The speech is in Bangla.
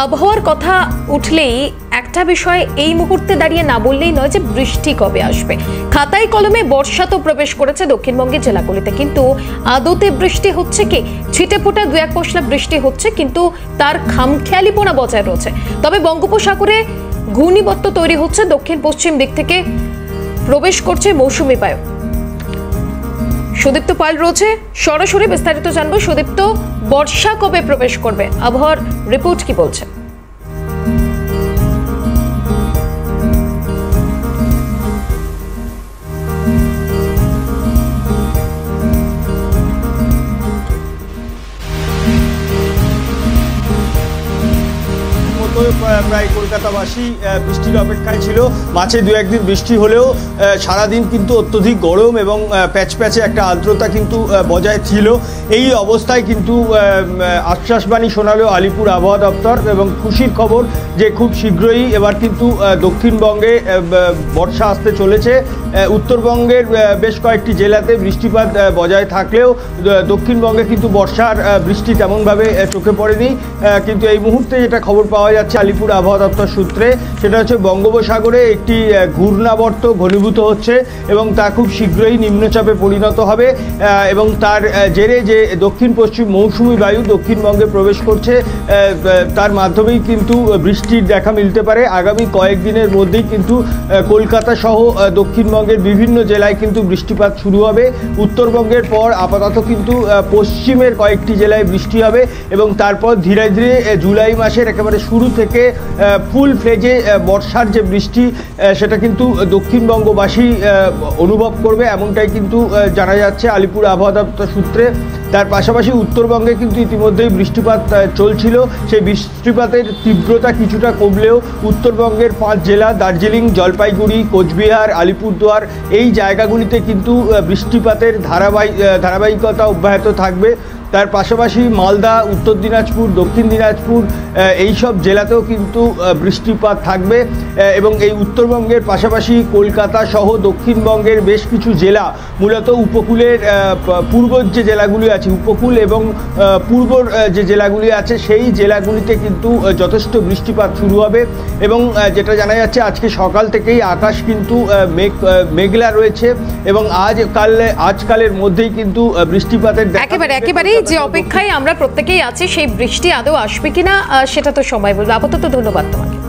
আবহাওয়ার কথা উঠলেই একটা বিষয় এই মুহূর্তে দাঁড়িয়ে না বললেই নয় যে বৃষ্টি কবে আসবে। খাতায় কলমে বর্ষা তো প্রবেশ করেছে দক্ষিণবঙ্গের জেলাগুলিতে, কিন্তু আদতে বৃষ্টি হচ্ছে কি? ছিটেফোঁটা দু এক পশলা বৃষ্টি হচ্ছে, কিন্তু তার খামখেয়ালিপনা বজায় রয়েছে। তবে বঙ্গোপসাগরে ঘূর্ণিবর্ত তৈরি হচ্ছে, দক্ষিণ পশ্চিম দিক থেকে প্রবেশ করছে মৌসুমী বায়ু। সুদীপ্ত পাল রয়েছে, সরাসরি বিস্তারিত জানবো। সুদীপ্ত, বর্ষা কবে প্রবেশ করবে? আবহাওয়ার রিপোর্ট কি বলছে? প্রায় কলকাতাবাসী বৃষ্টির অপেক্ষায় ছিল। মাঝে দু একদিন বৃষ্টি হলেও সারাদিন কিন্তু অত্যধিক গরম এবং প্যাচপ্যাচে একটা আর্দ্রতা কিন্তু বজায় ছিল। এই অবস্থায় কিন্তু আশ্বাসবাণী শোনালো আলিপুর আবহাওয়া দপ্তর এবং খুশির খবর যে খুব শীঘ্রই এবার কিন্তু দক্ষিণবঙ্গে বর্ষা আসতে চলেছে। উত্তরবঙ্গের বেশ কয়েকটি জেলাতে বৃষ্টিপাত বজায় থাকলেও দক্ষিণবঙ্গে কিন্তু বর্ষার বৃষ্টি তেমনভাবে চোখে পড়েনি। কিন্তু এই মুহূর্তে যেটা খবর পাওয়া যাচ্ছে আলিপুর আবহাওয়া দপ্তর সূত্রে, সেটা হচ্ছে বঙ্গোপসাগরে একটি ঘূর্ণাবর্ত ঘনীভূত হচ্ছে এবং তা খুব শীঘ্রই নিম্নচাপে পরিণত হবে এবং তার জেরে যে দক্ষিণ পশ্চিম মৌসুমী বায়ু দক্ষিণবঙ্গে প্রবেশ করছে তার মাধ্যমেই কিন্তু বৃষ্টির দেখা মিলতে পারে। আগামী কয়েকদিনের মধ্যেই কিন্তু কলকাতা সহ দক্ষিণবঙ্গের বিভিন্ন জেলায় কিন্তু বৃষ্টিপাত শুরু হবে। উত্তরবঙ্গের পর আপাতত কিন্তু পশ্চিমের কয়েকটি জেলায় বৃষ্টি হবে এবং তারপর ধীরে ধীরে জুলাই মাসের একেবারে শুরু থেকে ফুল ফ্লেজে বর্ষার যে বৃষ্টি সেটা কিন্তু দক্ষিণবঙ্গবাসী অনুভব করবে, এমনটাই কিন্তু জানা যাচ্ছে আলিপুর আবহাওয়া দপ্তর সূত্রে। তার পাশাপাশি উত্তরবঙ্গে কিন্তু ইতিমধ্যেই বৃষ্টিপাত চলছিল। সেই বৃষ্টিপাতের তীব্রতা কিছুটা কমলেও উত্তরবঙ্গের 5 জেলা দার্জিলিং, জলপাইগুড়ি, কোচবিহার, আলিপুরদুয়ার এই জায়গাগুলিতে কিন্তু বৃষ্টিপাতের ধারাবাহিকতা অব্যাহত থাকবে। তার পাশাপাশি মালদা, উত্তর দিনাজপুর, দক্ষিণ দিনাজপুর এইসব জেলাতেও কিন্তু বৃষ্টিপাত থাকবে এবং এই উত্তরবঙ্গের পাশাপাশি কলকাতা সহ দক্ষিণবঙ্গের বেশ কিছু জেলা, মূলত উপকূলের পূর্বর যে জেলাগুলি আছে, উপকূল এবং পূর্বর যে জেলাগুলি আছে সেই জেলাগুলিতে কিন্তু যথেষ্ট বৃষ্টিপাত শুরু হবে এবং যেটা জানা যাচ্ছে আজকে সকাল থেকেই আকাশ কিন্তু মেঘলা রয়েছে এবং আজকালের মধ্যেই কিন্তু বৃষ্টিপাতের একেবারে যে অপেক্ষায় আমরা প্রত্যেকেই আছি, সেই বৃষ্টি আদৌ আসবে কিনা সেটা তো সময় বলবে। আপাতত ধন্যবাদ তোমাকে।